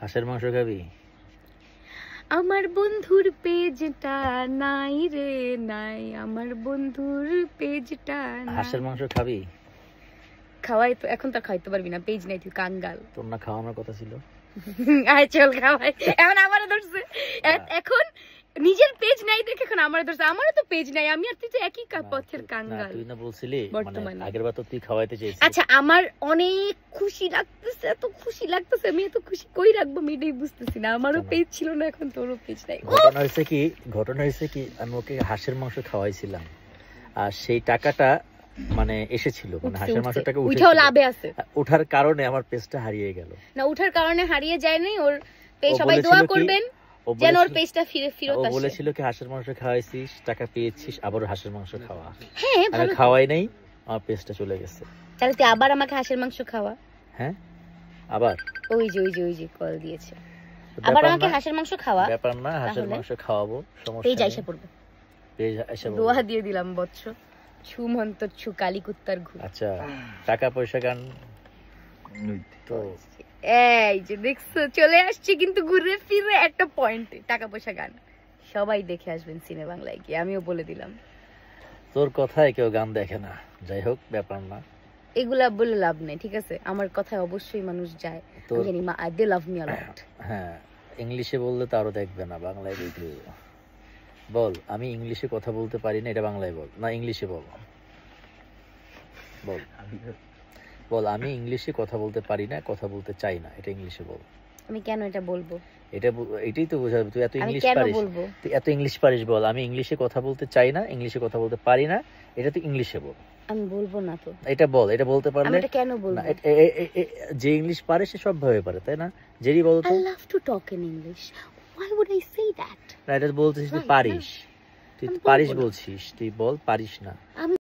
হাঁসের মাংস খাবি? আমার বন্ধুর পেজটা নাই রে নাই, আমার বন্ধুর পেজটা নাই। হাঁসের মাংস খাবি? খাওয়াই তো, এখন তো খাইতে পারবি না, পেজ নাই, তুই কাঙ্গাল। তোর না খাওয়ানোর কথা ছিল? আয় চল খাওয়াই। এখন আমারে ধরছে, এখন নিজের পেজ নাই দেখে এখন আমারে ধরছে। আমারও তো পেজ নাই, আমি আর তুই তো একই পথের কাঙ্গাল। তুই না বলছিলি বর্তমানে আগের বার তো তুই খাওয়াইতে চাইছিস। আচ্ছা, আমার অনেক খুশি লাগতেছে, এত খুশি লাগতেছে, আমি এত খুশি কই রাখবো আমি এটাই বুঝতেছি না। আমারও পেজ ছিল না, এখন তোরও পেজ নাই। ঘটনা হয়েছে কি আমি ওকে হাঁসের মাংস খাওয়াইছিলাম, আর সেই টাকাটা মানে এসেছিল, মানে হাঁসের মাংসটাকে উঠাও লাভে আছে, ওঠার কারণে আমার পেজটা হারিয়ে গেল। না উঠার কারণে হারিয়ে যায় নাই, ওর পেজ সবাই দোয়া করবেন যেন ওর পেজটা ফিরত আসে। ও বলেছিল কি হাঁসের মাংস খাওয়াইছিস, টাকা পেয়েছিস, আবার হাঁসের মাংস খাওয়া। হ্যাঁ আমি খাওয়াই নাই, আমার পেজটা চলে গেছে। তাহলে তুই আবার আমাকে হাঁসের মাংস খাওয়া। হ্যাঁ আবার ওই যে কল দিয়েছে, আবার আমাকে হাঁসের মাংস খাওয়া। ব্যাপার না, হাঁসের মাংস খাওয়াবো, সমস্যা পেজ আইসা পড়বে, পেজ আইসা পড়বে। দোয়া দিয়ে দিলাম বৎস, ছু মন্তর ছু কালী কুত্তার ঘু। আচ্ছা টাকা পয়সা গান তো এই যে দেখছো চলে আসছে কিন্তু ঘুরে ফিরে একটা পয়েন্টে, টাকা পয়সা গান সবাই দেখে আসবেন সিনে বাংলায় গিয়ে, আমিও বলে দিলাম। তোর কথায় কেউ গান দেখে না, যাই হোক ব্যাপার না, এগুলা বলে লাভ নেই, ঠিক আছে? আমার কথায় অবশ্যই মানুষ যায়, আমি জানি মা দে লাভ মি আ লট। হ্যাঁ ইংলিশে বললে তো আরো দেখবে না, বাংলায় দেখবে। বল আমি ইংলিশে কথা বলতে পারি না, এটা বাংলায় বল, না ইংলিশে বল। বল বল আমি ইংলিশে কথা বলতে পারি না, কথা বলতে চাই না, এটা ইংলিশে বল। আমি কেন এটা বলবো? এটাই তো বোঝাবে, তুই এত ইংলিশ পারিস, তুই এত ইংলিশ পারিস, বল আমি ইংলিশে কথা বলতে চাই না, ইংলিশে কথা বলতে পারি না, এটা তুই ইংলিশে বল। আমি বলবো না তো, এটা বল, এটা বলতে পারলে। এটা কেন বলবো? যে ইংলিশ পারে সে সব ভাবে পারে, তাই না? যেই বল তো, I love to talk in English. Why would I say that? না এটা বলছিস তুই পারিস, তুই পারিস বলছিস, তুই বল পারিস না।